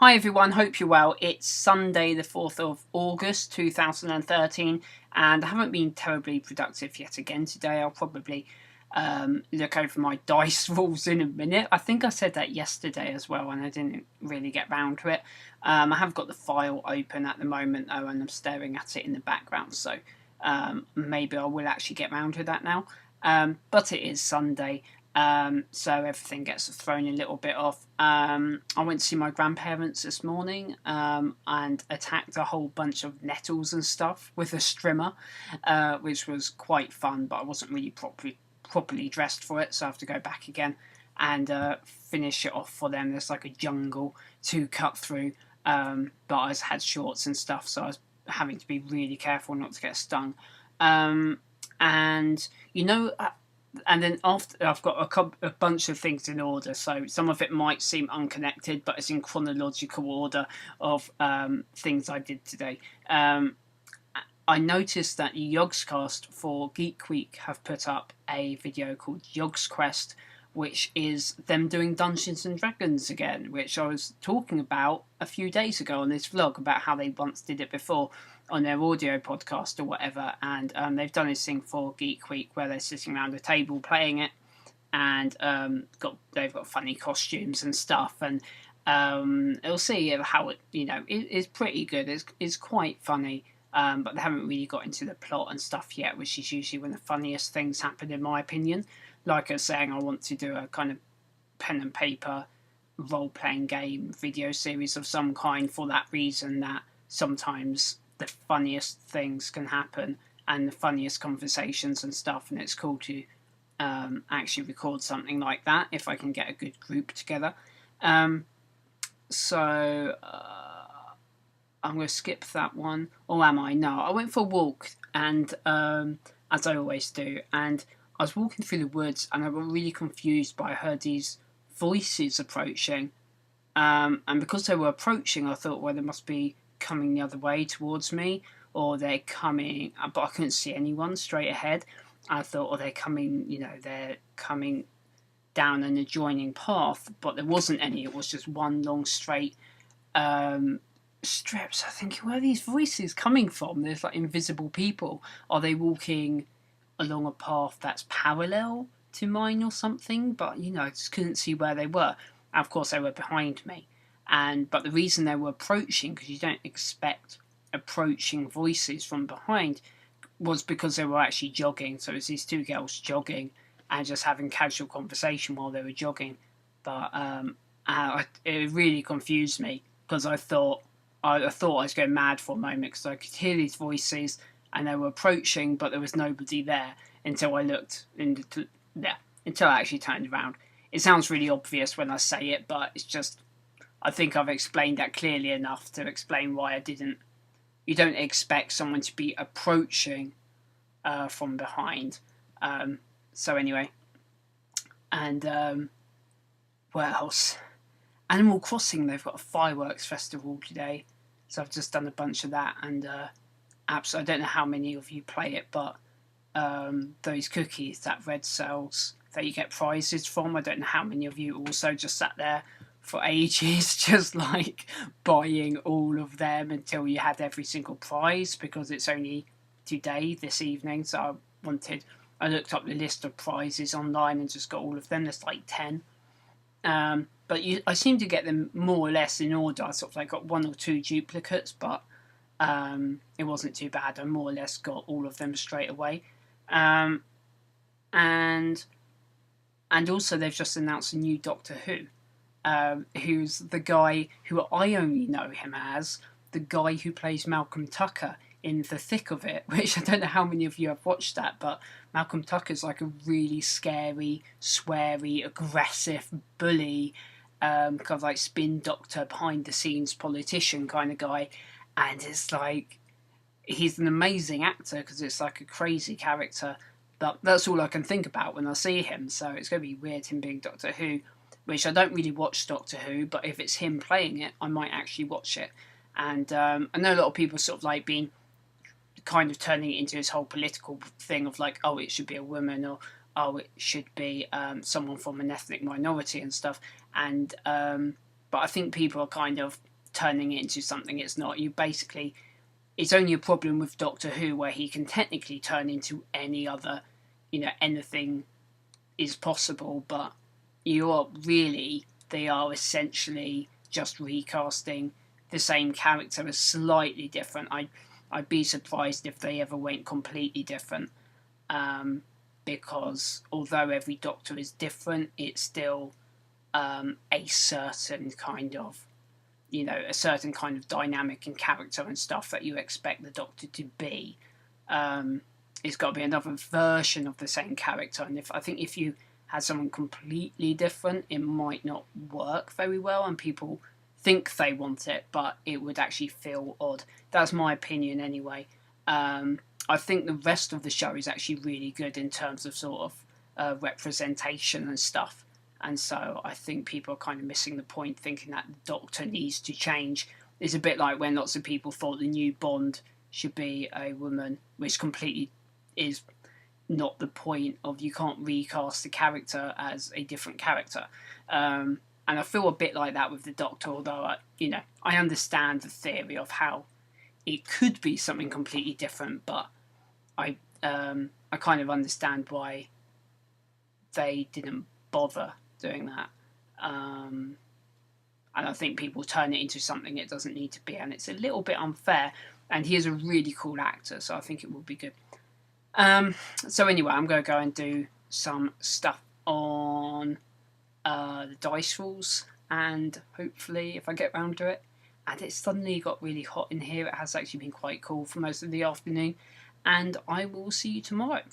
Hi everyone, hope you're well. It's Sunday the 4th of August 2013 and I haven't been terribly productive yet again today. I'll probably look over my dice rolls in a minute. I think I said that yesterday as well and I didn't really get round to it. I have got the file open at the moment though and I'm staring at it in the background, so maybe I will actually get round to that now. But it is Sunday. So everything gets thrown a little bit off. I went to see my grandparents this morning and attacked a whole bunch of nettles and stuff with a strimmer, which was quite fun, but I wasn't really properly dressed for it, so I have to go back again and finish it off for them. There's like a jungle to cut through, but I had shorts and stuff, so I was having to be really careful not to get stung. And then after, I've got a bunch of things in order, so some of it might seem unconnected, but it's in chronological order of things I did today. I noticed that Yogscast for Geek Week have put up a video called Yogscast, which is them doing Dungeons and Dragons again, which I was talking about a few days ago on this vlog about how they once did it before on their audio podcast or whatever, and they've done this thing for Geek Week where they're sitting around a table playing it, and they've got funny costumes and stuff, and we'll see how it is pretty good. It's quite funny, but they haven't really got into the plot and stuff yet, which is usually when the funniest things happen, in my opinion. Like I was saying, I want to do a kind of pen and paper role-playing game video series of some kind for that reason, that sometimes the funniest things can happen and the funniest conversations and stuff, and it's cool to actually record something like that if I can get a good group together. So I'm going to skip that one. Or am I? No, I went for a walk, and as I always do, and I was walking through the woods and I got really confused, but I heard these voices approaching, and because they were approaching, I thought, well, they must be coming the other way towards me, or they're coming, but I couldn't see anyone straight ahead. I thought, oh, they're coming down an adjoining path, but there wasn't any. It was just one long straight strip. So I think, where are these voices coming from? There's like invisible people. Are they walking along a path that's parallel to mine or something? But I just couldn't see where they were. And of course, they were behind me. But the reason they were approaching, because you don't expect approaching voices from behind, was because they were actually jogging. So it was these two girls jogging and just having casual conversation while they were jogging. But it really confused me, because I thought I was going mad for a moment, because I could hear these voices and they were approaching, but there was nobody there until I looked until I actually turned around. It sounds really obvious when I say it, but it's just, I think I've explained that clearly enough to explain why you don't expect someone to be approaching from behind. So anyway, and what else? Animal Crossing, they've got a fireworks festival today, so I've just done a bunch of that, and I don't know how many of you play it, but those cookies that Red sells that you get prizes from, I don't know how many of you also just sat there for ages just like buying all of them until you had every single prize, because it's only today, this evening, so I looked up the list of prizes online and just got all of them. There's like 10. But I seem to get them more or less in order. I sort of like got one or two duplicates, but it wasn't too bad. I more or less got all of them straight away. And also they've just announced a new Doctor Who, who's the guy who I only know him as the guy who plays Malcolm Tucker in The Thick of It, which I don't know how many of you have watched that, but Malcolm Tucker's like a really scary, sweary, aggressive bully, kind of like spin doctor, behind the scenes politician kind of guy, and it's like, he's an amazing actor because it's like a crazy character, but that's all I can think about when I see him, so it's going to be weird him being Doctor Who, which I don't really watch Doctor Who, but if it's him playing it, I might actually watch it. And I know a lot of people sort of like being kind of turning it into this whole political thing of like, oh, it should be a woman, or oh, it should be someone from an ethnic minority and stuff, and but I think people are kind of turning it into something it's not. It's only a problem with Doctor Who where he can technically turn into any other, anything is possible, but they are essentially just recasting the same character as slightly different. I'd be surprised if they ever went completely different, because although every Doctor is different, it's still a certain kind of dynamic and character and stuff that you expect the Doctor to be. It's got to be another version of the same character, and if you had someone completely different, it might not work very well, and people think they want it, but it would actually feel odd. That's my opinion anyway. I think the rest of the show is actually really good in terms of sort of representation and stuff. And so I think people are kind of missing the point, thinking that the Doctor needs to change. It's a bit like when lots of people thought the new Bond should be a woman, which completely is not the point of, you can't recast the character as a different character. And I feel a bit like that with the Doctor, although I understand the theory of how it could be something completely different, but I kind of understand why they didn't bother doing that. And I think people turn it into something it doesn't need to be, and it's a little bit unfair. And he is a really cool actor, so I think it would be good. So anyway, I'm going to go and do some stuff on the dice rules, and hopefully if I get round to it, and it suddenly got really hot in here, it has actually been quite cool for most of the afternoon, and I will see you tomorrow.